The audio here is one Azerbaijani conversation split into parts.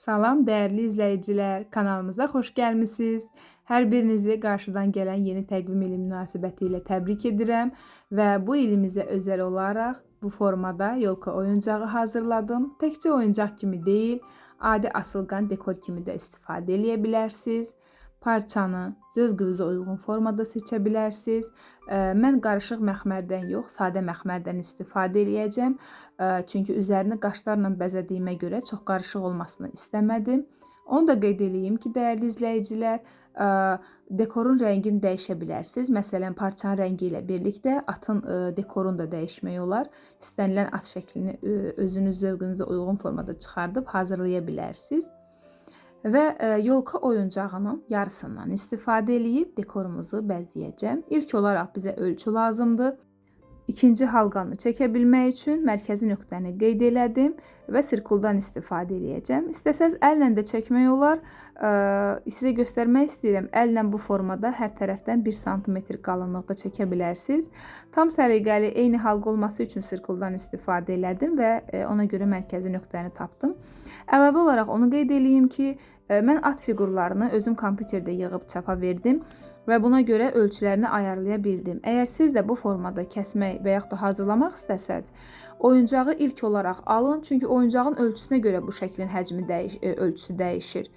Salam, dəyərli izləyicilər, kanalımıza xoş gəlmisiniz. Hər birinizi qarşıdan gələn yeni təqvim ili münasibətilə təbrik edirəm və bu ilimizə özəl olaraq bu formada yolka oyuncağı hazırladım. Təkcə oyuncaq kimi deyil, adi asılqan dekor kimi də istifadə edə bilərsiniz. Parçanı zövqünüzə uyğun formada seçə bilərsiniz. Mən qarışıq məxmərdən yox, sadə məxmərdən istifadə edəcəm. Çünki üzərini qaşlarla bəzədiyimə görə çox qarışıq olmasını istəmədim. Onu da qeyd edeyim ki, dəyərli izləyicilər, dekorun rəngini dəyişə bilərsiniz. Məsələn, parçanın rəngi ilə birlikdə atın dekorunu da dəyişmək olar. İstənilən at şəklini özünüz zövqünüzə uyğun formada çıxardıb hazırlaya bilərsiniz. Və yolka oyuncağının yarısından istifadə edib dekorumuzu bəzəyəcəm. İlk olaraq bizə ölçü lazımdır. İkinci halqanı çəkə bilmək üçün mərkəzi nöqtəni qeyd elədim və sirkuldan istifadə edəcəm. İstəsəz əllə də çəkmək olar. Sizə göstərmək istəyirəm. Əllə bu formada hər tərəfdən 1 sm qalınlıqda çəkə bilərsiniz. Tam səliqəli eyni halqa olması üçün sirkuldan istifadə elədim və ona görə mərkəzi nöqtəni tapdım. Əlavə olaraq onu qeyd edeyim ki, mən at fiqurlarını özüm kompüterdə yığıb çapa verdim və buna görə ölçülərini ayarlaya bildim. Əgər siz də bu formada kəsmək və yaxud da hazırlamaq istəsəz, oyuncağı ilk olaraq alın, çünki oyuncağın ölçüsünə görə bu şəklin həcmi ölçüsü dəyişir.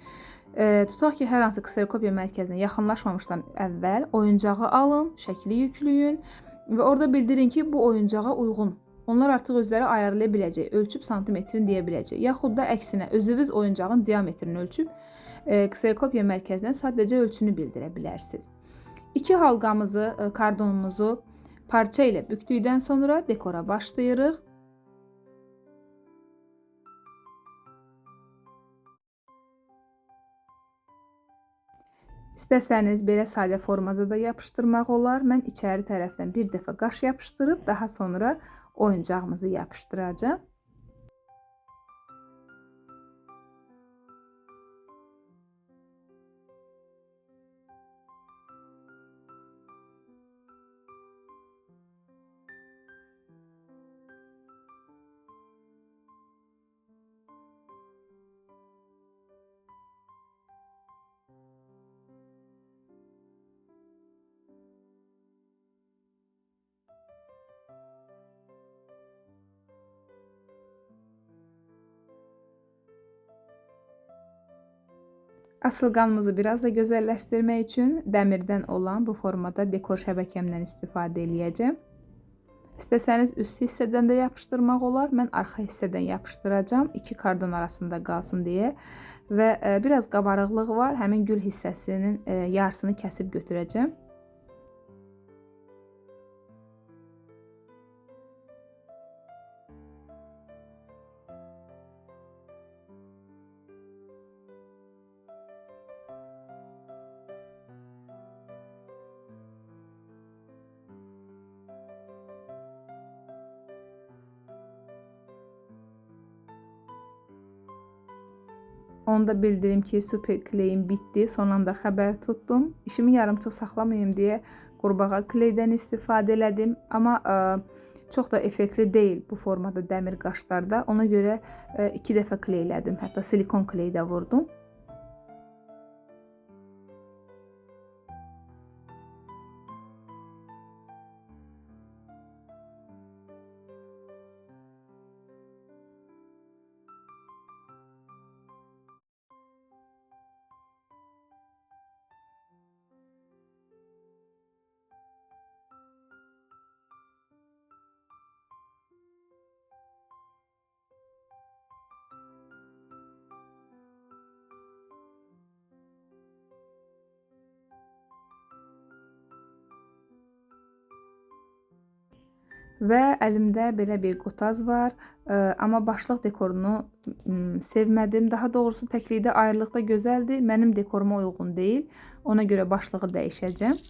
Tutaq ki, hər hansı kserokopiya mərkəzinə yaxınlaşmamışdan əvvəl oyuncağı alın, şəkli yükləyin və orada bildirin ki, bu oyuncağa uyğun. Onlar artıq özləri ayarlaya biləcək, ölçüb santimetrini deyə biləcək. Yaxud da əksinə, özünüz oyuncağın diametrini ölçüb kserokopiya mərkəzinə sadəcə ölçünü bildirə bilərsiniz. 2 halqamızı, kardonumuzu parça ilə bükdükdən sonra dekora başlayırıq. İstəsəniz belə sadə formada da yapışdırmaq olar. Mən içəri tərəfdən bir dəfə qaş yapışdırıb, daha sonra oyuncağımızı yapışdıracağım. Asılqanımızı biraz da gözəlləşdirmək üçün dəmirdən olan bu formada dekor şəbəkəmdən istifadə edəcəm. İstəsəniz üst hissədən də yapışdırmaq olar. Mən arxa hissədən yapışdıracağım, 2 kardon arasında qalsın deyə. Və biraz qabarıqlıq var, həmin gül hissəsinin yarısını kəsib götürəcəm. Onu da bildirim ki, super kleyim bitdi. Son anda xəbər tutdum. İşimi yarımçıq saxlamayım deyə qurbağa kleydən istifadə elədim. Amma çox da effektli deyil bu formada dəmir qaşlarda. Ona görə 2 dəfə kleylədim. Hətta silikon kley də vurdum. Və əlimdə belə bir qotaz var. Amma başlıq dekorunu sevmədim. Daha doğrusu təklikdə ayrılıqda gözəldir. Mənim dekoruma uyğun deyil. Ona görə başlığı dəyişəcəm.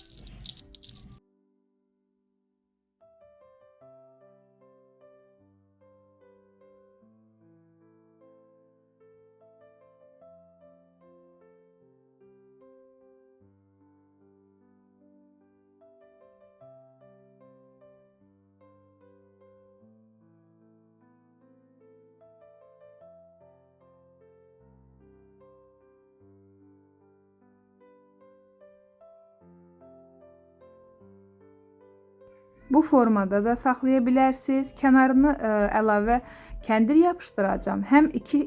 Bu formada da saxlaya bilərsiniz. Kənarını əlavə kəndir yapışdıracağam. Həm iki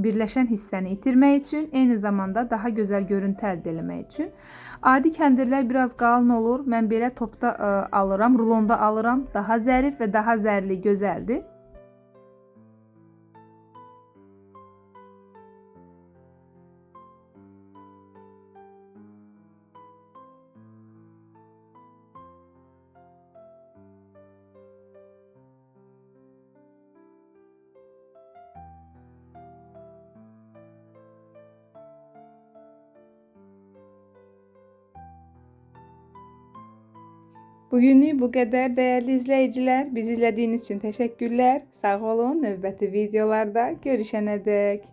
birləşən hissəni itirmək üçün, eyni zamanda daha gözəl görüntü əldə etmək üçün. Adi kəndirlər biraz qalın olur. Mən belə topda alıram, rulonda alıram. Daha zərif və daha zərli, gözəldir. Bugünlük bu qədər dəyərli izləyicilər. Bizi izlədiyiniz üçün təşəkkürlər. Sağ olun. Növbəti videolarda görüşənədək.